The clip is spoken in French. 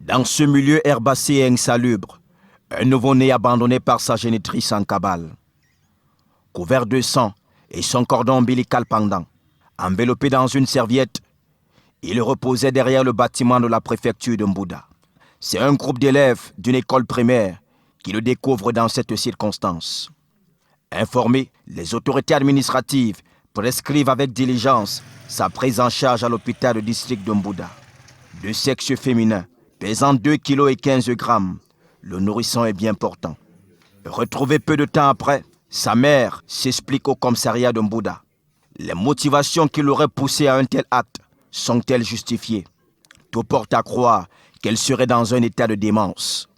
Dans ce milieu herbacé et insalubre, un nouveau-né abandonné par sa génitrice en cavale. Couvert de sang et son cordon ombilical pendant, enveloppé dans une serviette, il reposait derrière le bâtiment de la préfecture de Mbouda. C'est un groupe d'élèves d'une école primaire qui le découvre dans cette circonstance. Informés, les autorités administratives prescrivent avec diligence sa prise en charge à l'hôpital de district de Mbouda. De sexe féminin, pesant 2 kg et 15 grammes, le nourrisson est bien portant. Retrouvé peu de temps après, sa mère s'explique au commissariat de Mbouda. Les motivations qui l'auraient poussé à un tel acte sont-elles justifiées? Tout porte à croire qu'elle serait dans un état de démence.